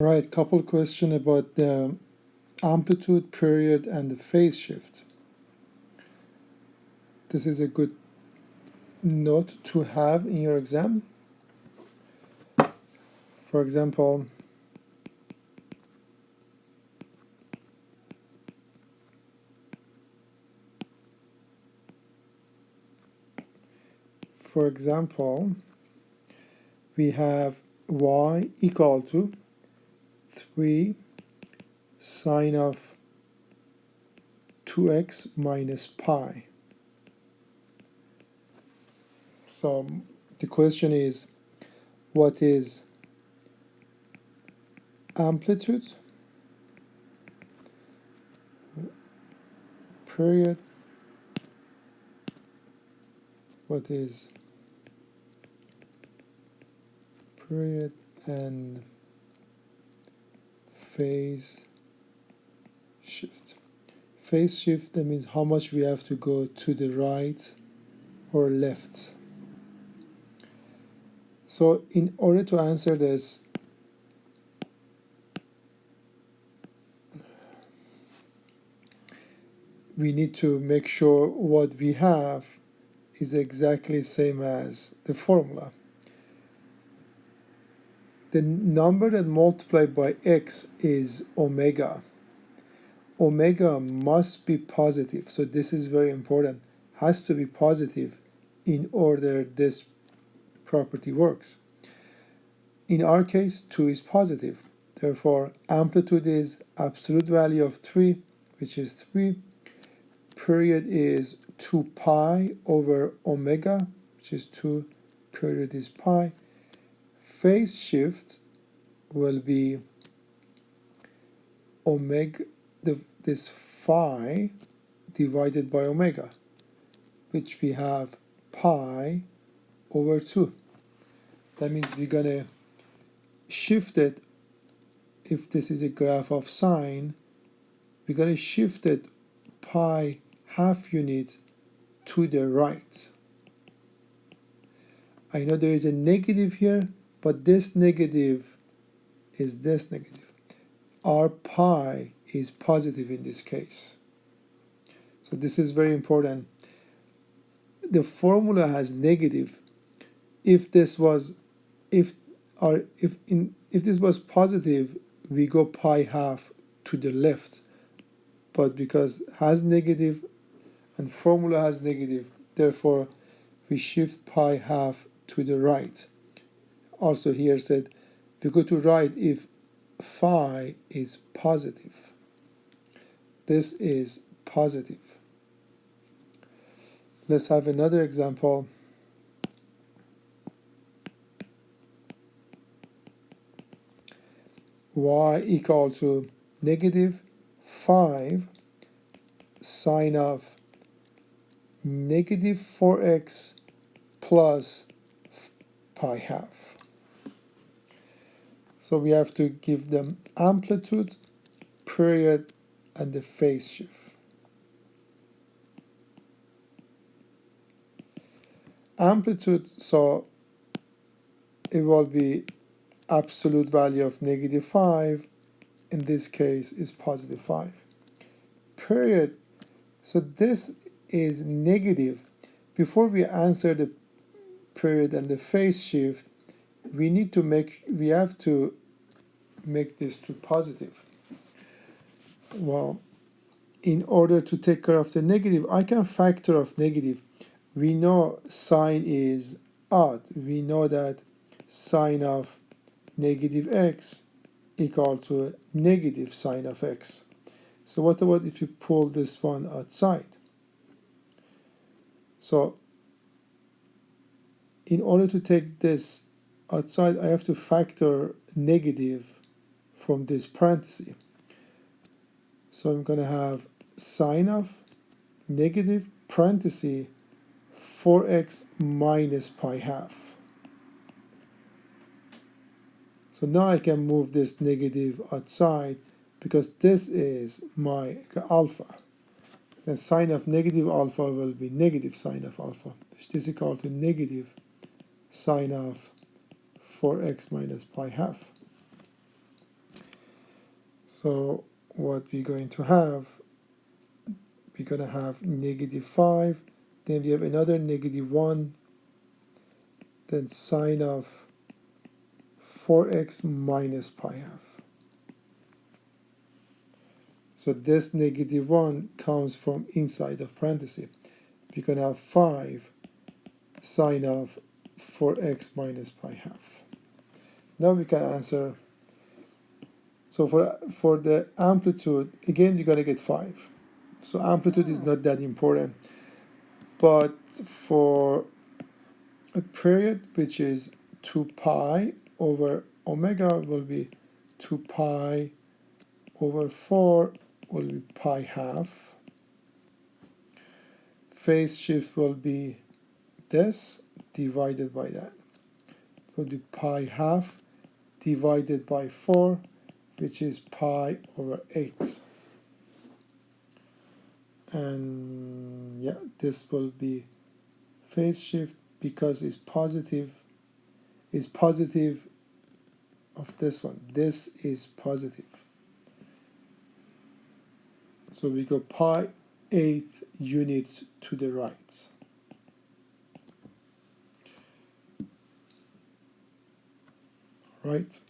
Right, couple question about the amplitude, period, and the phase shift. This is a good note to have in your exam. For example, we have y equal to 3 sine of 2x minus pi. So the question is, what is amplitude, period, what is period, and phase shift. Phase shift, that means how much we have to go to the right or left. So in order to answer this, we need to make sure what we have is exactly same as the formula. The number that multiplied by x is omega. Omega must be positive, so this is very important. Has to be positive in order this property works. In our case, 2 is positive. Therefore, amplitude is absolute value of 3, which is 3. Period is 2 pi over omega, which is 2. Period is pi. Phase shift will be omega, this phi divided by omega, which we have pi over 2. That means we're going to shift it. If this is a graph of sine, we're going to shift it pi half unit to the right. I know there is a negative here, but this negative is this negative. Our pi is positive in this case. So this is very important. The formula has negative. If this was if this was positive, we go pi half to the left. But because it has negative and formula has negative, therefore we shift pi half to the right. Also here said we go to right if phi is positive. This is positive. Let's have another example. Y equal to negative 5 sine of negative 4x plus pi half. So we have to give them amplitude, period, and the phase shift. Amplitude, so it will be absolute value of negative 5. In this case is positive 5. Period, so this is negative. Before we answer the period and the phase shift, we have to make this to positive. Well, in order to take care of the negative, I can factor of negative. We know sine is odd. We know that sine of negative x equal to negative sine of x. So what about if you pull this one outside? So in order to take this outside, I have to factor negative from this parenthesis. So I'm going to have sine of negative parenthesis 4x minus pi half. So now I can move this negative outside because this is my alpha. The sine of negative alpha will be negative sine of alpha, which is equal to negative sine of 4x minus pi half. So what we're going to have, we're going to have -5, then we have another -1, then sine of 4x minus pi half. So this -1 comes from inside of parentheses. We're going to have 5 sine of 4x minus pi half. Now we can answer. So for the amplitude, again, you're going to get 5. So amplitude is not that important. But for a period, which is 2 pi over omega, will be 2 pi over 4 will be pi half. Phase shift will be this divided by that. It will be pi half divided by 4, which is pi over 8. And yeah, this will be phase shift because it's positive of this one. This is positive. So we go pi 8 units to the right. Right?